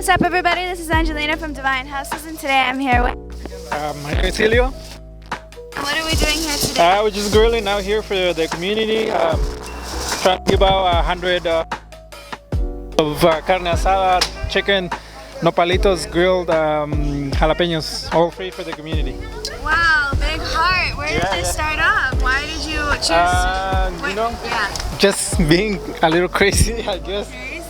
What's up, everybody? This is Angelina from Divine Hustles, and today I'm here with... My name is Helio. What are we doing here today? We're just grilling out here for the community. Trying to give out 100 of carne asada, chicken, nopalitos, grilled, jalapenos, all free for the community. Wow, big heart. Where did this start off? Why did you choose... Just being a little crazy, I guess. Crazy.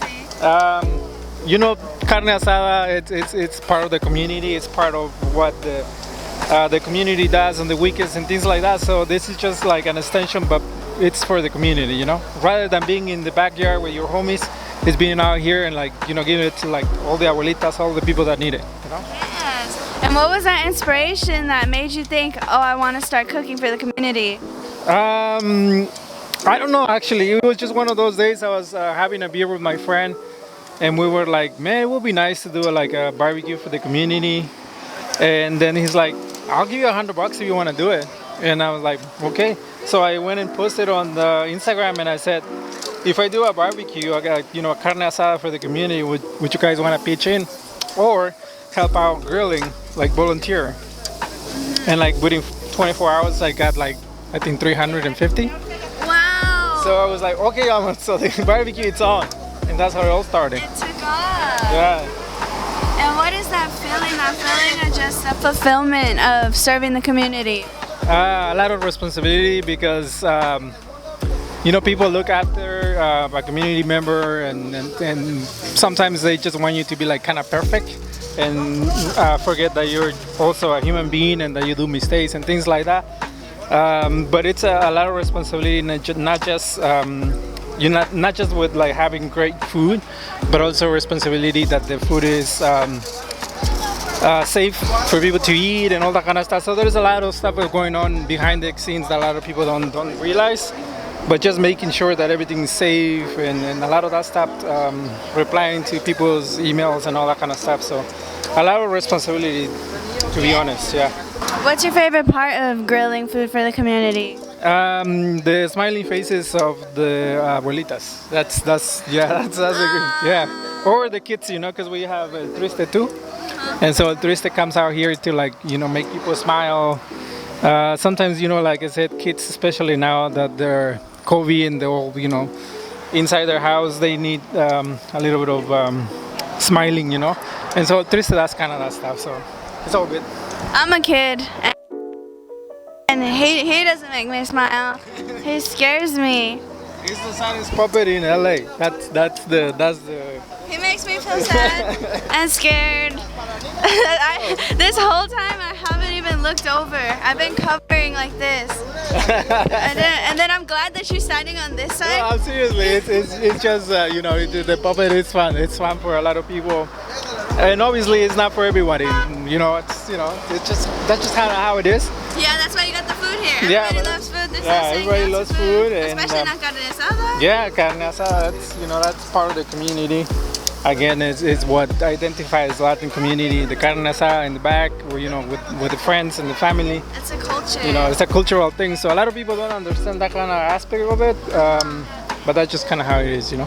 Carne asada, it's part of the community. It's part of what the community does on the weekends and things like that. So this is just like an extension, but it's for the community, Rather than being in the backyard with your homies, it's being out here and giving it to all the abuelitas, all the people that need it, Yes. And what was that inspiration that made you think, oh, I want to start cooking for the community? I don't know, actually. It was just one of those days I was having a beer with my friend, and we were like, man, it would be nice to do a barbecue for the community. And then he's like, I'll give you $100 if you want to do it. And I was like, okay. So I went and posted on the Instagram, and I said, if I do a barbecue, I got a carne asada for the community, would you guys want to pitch in or help out grilling, volunteer? And within 24 hours I got I think 350. Wow. So I was like, okay, so the barbecue, it's on. And that's how it all started. It took off. Yeah. And what is that feeling? That feeling of just the fulfillment of serving the community? A lot of responsibility because people look after a community member, and sometimes they just want you to be kind of perfect and forget that you're also a human being and that you do mistakes and things like that. But it's a lot of responsibility, not just not just with having great food, but also responsibility that the food is safe for people to eat and all that kind of stuff. So there's a lot of stuff going on behind the scenes that a lot of people don't realize. But just making sure that everything is safe and a lot of that stuff, replying to people's emails and all that kind of stuff. So a lot of responsibility, to be honest, yeah. What's your favorite part of grilling food for the community? The smiling faces of the abuelitas. That's a good, yeah. Or the kids, because we have El Triste too. And so El Triste comes out here to make people smile. Sometimes, like I said, kids, especially now that they're COVID and they're all, inside their house, they need a little bit of smiling, And so El Triste, that's kind of that stuff. So it's all good. I'm a kid, and he doesn't make me smile. He scares me. He's the saddest puppet in LA. That's the. He makes me feel sad and scared. This whole time I haven't even looked over. I've been covering like this. and then I'm glad that she's standing on this side. No, seriously, it's just the puppet is fun. It's fun for a lot of people, and obviously it's not for everybody. It's that's just how it is. Yeah, that's why you got the food here. Everybody loves food. Everybody loves food, and especially not carne asada. Yeah, carne asada. That's part of the community. Again, it's what identifies the Latin community. The carne asada in the back, with the friends and the family. It's a culture. It's a cultural thing. So a lot of people don't understand that kind of aspect of it, but that's just kind of how it is, Yeah.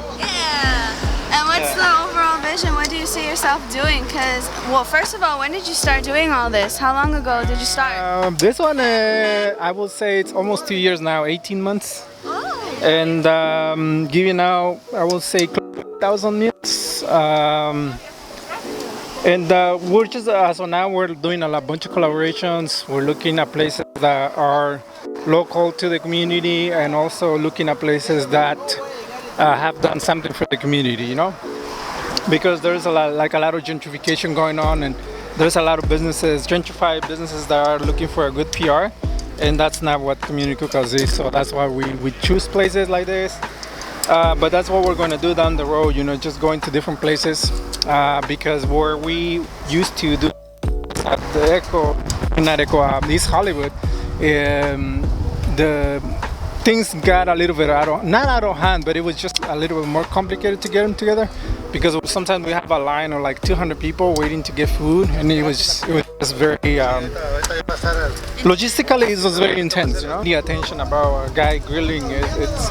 And what's the overall vision? What do you see yourself doing? Because, first of all, when did you start doing all this? How long ago did you start? This one, I will say it's almost 2 years now, 18 months. Oh. And giving out, I will say, 1,000 meals. And we're just, so now we're doing a bunch of collaborations. We're looking at places that are local to the community, and also looking at places that have done something for the community, because there's a lot of gentrification going on, and there's a lot of gentrified businesses that are looking for a good PR, and that's not what Community Cookouts is. So that's why we choose places like this. But that's what we're going to do down the road, just going to different places, because where we used to do at the East Hollywood, the things got a little bit not out of hand, but it was just a little bit more complicated to get them together, because sometimes we have a line of like 200 people waiting to get food, and it was just very logistically it was very intense. The attention about a guy grilling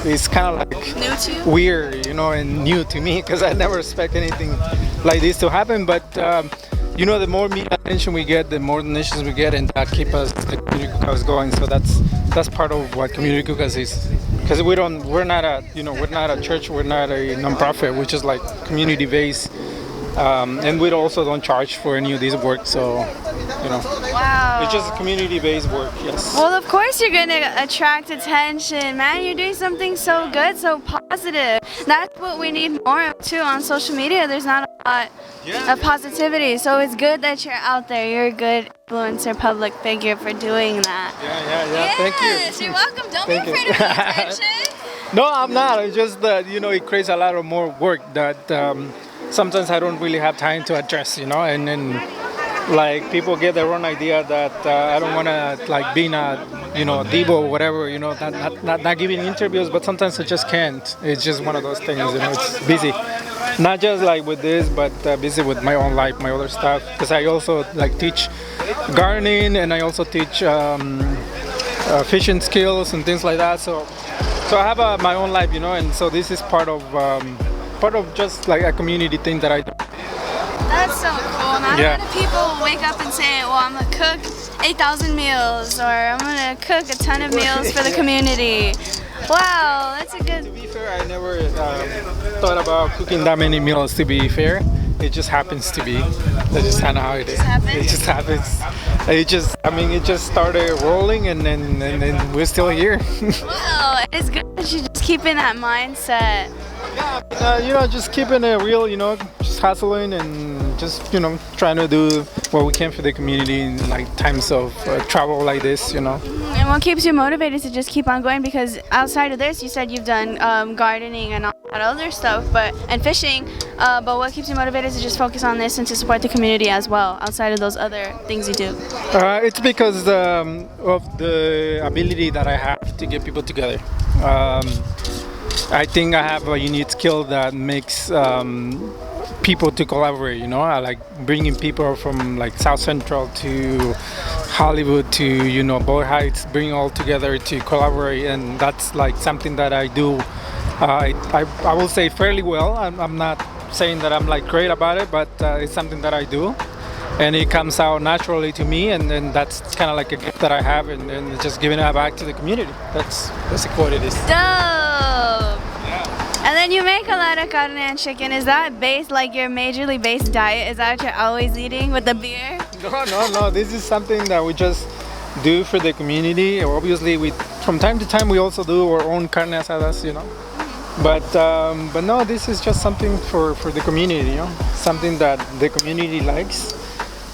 it's kind of like New to you? weird, and new to me because I never expect anything like this to happen. But the more media attention we get, the more donations we get, and that keep the community cookouts going. So that's part of what community cookouts is. Because we're not a church, we're not a nonprofit, which is like community based, and we also don't charge for any of this work. So, Wow. it's just community based work. Yes. Well, of course you're going to attract attention, man. You're doing something so good, so positive. That's what we need more of too on social media. There's not a lot of positivity, so it's good that you're out there. You're a good influencer, public figure for doing that. Yeah. Thank you. Yes, you're welcome. Don't Thank be you. afraid of the attention. No, I'm not. It's just that it creates a lot of more work that sometimes I don't really have time to address. And then like people get their own idea that I don't want to like being a divo or whatever. Not giving interviews, but sometimes I just can't. It's just one of those things. It's busy. Not just like with this, but busy with my own life, my other stuff. Because I also like teach gardening, and I also teach fishing skills and things like that. So I have my own life, and so this is part of just like a community thing that I do. That's so cool. Not a lot of people wake up and say, well, I'm going to cook 8,000 meals, or I'm going to cook a ton of meals for the community. Wow, that's a good... To be fair, I never thought about cooking that many meals, to be fair. It just happens to be. That's just kind of how it is. It just happens. It just started rolling, and then we're still here. Wow, it's good that you just keep in that mindset. Just keeping it real, just hustling and just, trying to do what we can for the community in like times of travel like this, And what keeps you motivated to just keep on going? Because outside of this, you said you've done gardening and all that other stuff, and fishing. But what keeps you motivated to just focus on this and to support the community as well, outside of those other things you do? It's because of the ability that I have to get people together. I think I have a unique skill that makes people to collaborate. I like bringing people from like South Central to Hollywood to Boyle Heights, bring all together to collaborate, and that's like something that I do. I will say fairly well. I'm not saying that I'm like great about it, but it's something that I do, and it comes out naturally to me, and then that's kind of like a gift that I have, and just giving it back to the community. That's basically what it is. Dope. And then you make a lot of carne and chicken. Is that based, like your majorly based diet? Is that what you're always eating with the beer? No. This is something that we just do for the community. Obviously, from time to time we also do our own carne asadas, But no, this is just something for the community, Something that the community likes,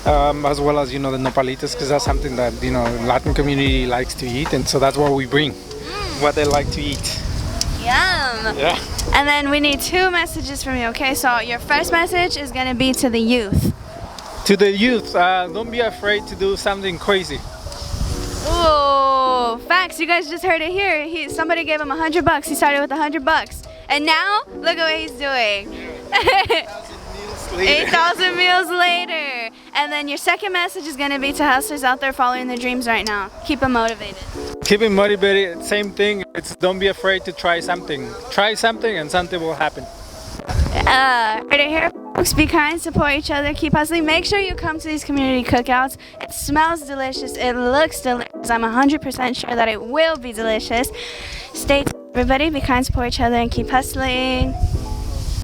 as well as the nopalitos, because that's something that Latin community likes to eat, and so that's what we bring, what they like to eat. Yum. Yeah. And then we need 2 messages from you, okay? So your first message is going to be to the youth. To the youth, don't be afraid to do something crazy. Ooh, facts. You guys just heard it here. Somebody gave him $100. He started with $100. And now, look at what he's doing. 8,000 meals later. And then your second message is going to be to hustlers out there following their dreams right now. Keep them motivated. Keep them motivated. Same thing. It's don't be afraid to try something. Try something and something will happen. Heard it here, folks. Be kind, support each other, keep hustling. Make sure you come to these community cookouts. It smells delicious. It looks delicious. I'm 100% sure that it will be delicious. Stay tuned, everybody. Be kind, support each other, and keep hustling.